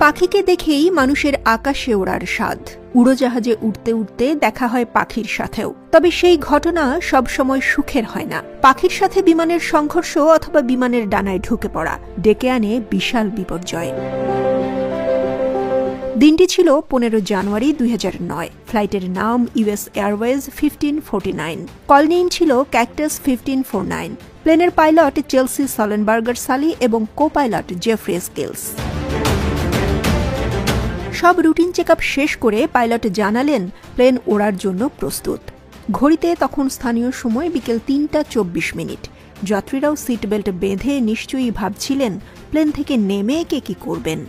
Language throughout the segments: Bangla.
পাখিকে দেখেই মানুষের আকাশে ওড়ার স্বাদ। উড়োজাহাজে উঠতে উঠতে দেখা হয় পাখির সাথেও, তবে সেই ঘটনা সবসময় সুখের হয় না। পাখির সাথে বিমানের সংঘর্ষ অথবা বিমানের ডানায় ঢুকে পড়া ডেকে আনে বিশাল বিপর্যয়। দিনটি ছিল 15 জানুয়ারি 2009। ফ্লাইটের নাম ইউএস এয়ারওয়েজ 1549। কল নেম ছিল ক্যাকটাস 1549। প্লেনের পাইলট চেলসি সলেনবার্গার সালি এবং কো পাইলট জেফ্রি স্কিলস। সব রুটিন চেকআপ শেষ করে পাইলট জানালেন প্লেন ওড়ার জন্য প্রস্তুত। ঘড়িতে তখন স্থানীয় সময় বিকেল 3:24। যাত্রীরাও সিট বেল্ট বেঁধে নিশ্চয়ই ভাবছিলেন প্লেন থেকে নেমে কে কি করবেন।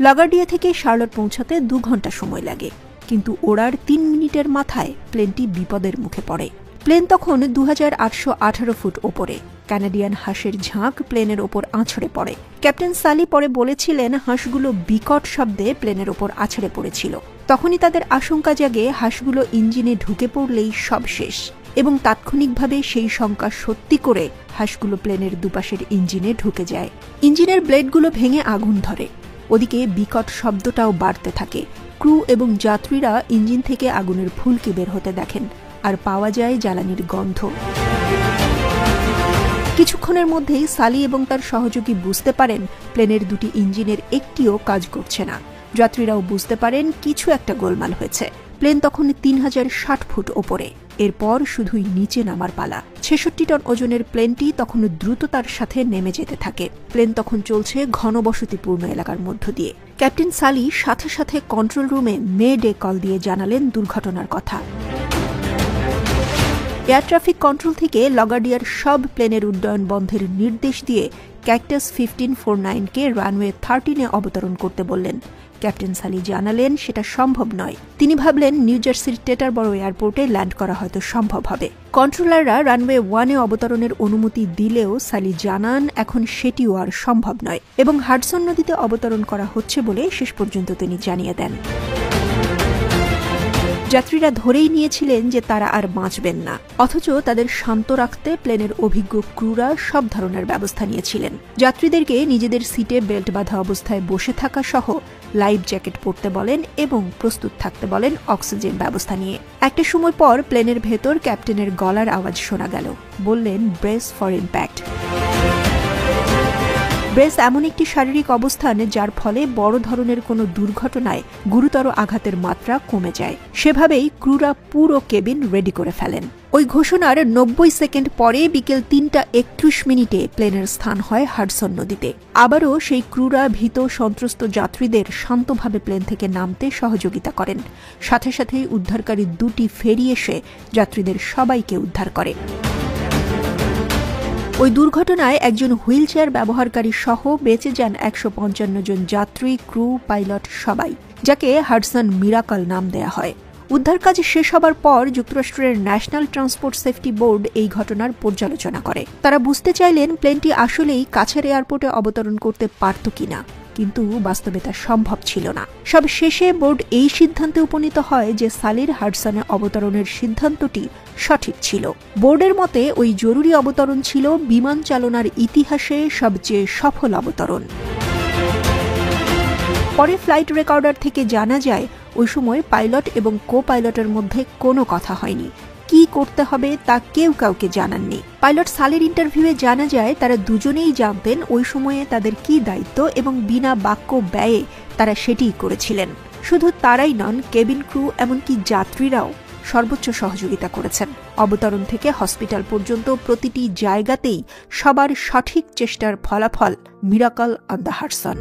লাগার্ডিয়া থেকে শার্লট পৌঁছাতে 2 ঘন্টা সময় লাগে, কিন্তু ওড়ার 3 মিনিটের মাথায় প্লেনটি বিপদের মুখে পড়ে। প্লেন তখন 2818 ফুট ওপরে। কানাডিয়ান হাঁসের ঝাঁক প্লেনের ওপর আছড়ে পড়ে। ক্যাপ্টেন সালি পরে বলেছিলেন হাঁসগুলো বিকট শব্দে প্লেনের ওপর আছড়ে পড়েছিল। তখনই তাদের আশঙ্কা জাগে হাঁসগুলো ইঞ্জিনে ঢুকে পড়লেই সব শেষ, এবং তাৎক্ষণিকভাবে সেই শঙ্কা সত্যি করে হাঁসগুলো প্লেনের দুপাশের ইঞ্জিনে ঢুকে যায়। ইঞ্জিনের ব্লেডগুলো ভেঙে আগুন ধরে। ওদিকে বিকট শব্দটাও বাড়তে থাকে। ক্রু এবং যাত্রীরা ইঞ্জিন থেকে আগুনের ফুলকি বের হতে দেখেন, আর পাওয়া যায় জ্বালানির গন্ধ। কিছুক্ষণের মধ্যেই সালি এবং তার সহযোগী বুঝতে পারেন প্লেনের 2টি ইঞ্জিনের একটিও কাজ করছে না। যাত্রীরাও বুঝতে পারেন কিছু একটা গোলমাল হয়েছে। প্লেন তখন 3060 ফুট ওপরে। এরপর শুধুই নিচে নামার পালা। 66 টন ওজনের প্লেনটি তখন দ্রুততার সাথে নেমে যেতে থাকে। প্লেন তখন চলছে ঘনবসতিপূর্ণ এলাকার মধ্য দিয়ে। ক্যাপ্টেন সালি সাথে সাথে কন্ট্রোল রুমে মে ডে কল দিয়ে জানালেন দুর্ঘটনার কথা। এয়ার ট্রাফিক কন্ট্রোল থেকে লাগার্ডিয়ার সব প্লেনের উড্ডয়ন বন্ধের নির্দেশ দিয়ে ক্যাকটাস 1549-কে রানওয়ে 13-এ অবতরণ করতে বললেন। ক্যাপ্টেন সালি জানালেন সেটা সম্ভব নয়। তিনি ভাবলেন নিউ জার্সির টেটারবরো এয়ারপোর্টে ল্যান্ড করা হয়তো সম্ভব হবে। কন্ট্রোলাররা রানওয়ে 1-এ অবতরণের অনুমতি দিলেও সালি জানান এখন সেটিও আর সম্ভব নয়, এবং হাডসন নদীতে অবতরণ করা হচ্ছে বলে শেষ পর্যন্ত তিনি জানিয়ে দেন। যাত্রীরা ধরেই নিয়েছিলেন যে তারা আর বাঁচবেন না, অথচ তাদের শান্ত রাখতে প্লেনের অভিজ্ঞ ক্রুরা সব ধরনের ব্যবস্থা নিয়েছিলেন। যাত্রীদেরকে নিজেদের সিটে বেল্ট বাঁধা অবস্থায় বসে থাকা সহ লাইফ জ্যাকেট পরতে বলেন এবং প্রস্তুত থাকতে বলেন অক্সিজেন ব্যবস্থা নিয়ে। একটা সময় পর প্লেনের ভেতর ক্যাপ্টেনের গলার আওয়াজ শোনা গেল। বললেন ব্রেস ফর ইম্প্যাক্ট। ব্রেস এমন একটি শারীরিক অবস্থান যার ফলে বড় ধরনের কোনো দুর্ঘটনায় গুরুতর আঘাতের মাত্রা কমে যায়। সেভাবেই ক্রুরা পুরো কেবিন রেডি করে ফেলেন। ওই ঘোষণার 90 সেকেন্ড পরে বিকেল 3:31 প্লেনের স্থান হয় হাডসন নদীতে। আবারও সেই ক্রুরা ভীত সন্ত্রস্ত যাত্রীদের শান্তভাবে প্লেন থেকে নামতে সহযোগিতা করেন। সাথে সাথেই উদ্ধারকারী 2টি ফেরি এসে যাত্রীদের সবাইকে উদ্ধার করে। ওই দুর্ঘটনায় একজন হুইল চেয়ার ব্যবহারকারী সহ বেঁচে যান 155 জন যাত্রী, ক্রু, পাইলট সবাই, যাকে হাডসন মিরাকল নাম দেয়া হয়। উদ্ধার কাজ শেষ হবার পর যুক্তরাষ্ট্রের ন্যাশনাল ট্রান্সপোর্ট সেফটি বোর্ড এই ঘটনার পর্যালোচনা করে। তারা বুঝতে চাইলেন প্লেনটি আসলেই কাছের এয়ারপোর্টে অবতরণ করতে পারত কিনা, কিন্তু বাস্তবে তা সম্ভব ছিল না। সব শেষে বোর্ড এই সিদ্ধান্তে উপনীত হয় যে সালির হাডসনে অবতরণের সিদ্ধান্তটি সঠিক ছিল। বোর্ডের মতে ওই জরুরি অবতরণ ছিল বিমান চালনার ইতিহাসে সবচেয়ে সফল অবতরণ। পরে ফ্লাইট রেকর্ডার থেকে জানা যায় ওই সময় পাইলট এবং কো পাইলটের মধ্যে কোনো কথা হয়নি। কি করতে হবে তা কেউ কাউকে জানাননি। পাইলট সালির ইন্টারভিউয়ে জানা যায় তারা দুজনেই জানতেন ওই সময়ে তাদের কি দায়িত্ব, এবং বিনা বাক্য ব্যয়ে তারা সেটিই করেছিলেন। শুধু তারাই নন, কেবিন ক্রু এমনকি যাত্রীরাও সর্বোচ্চ সহযোগিতা করেছেন। অবতরণ থেকে হসপিটাল পর্যন্ত প্রতিটি জায়গাতেই সবার সঠিক চেষ্টার ফলাফল মিরাকল অন দ্য হাডসন।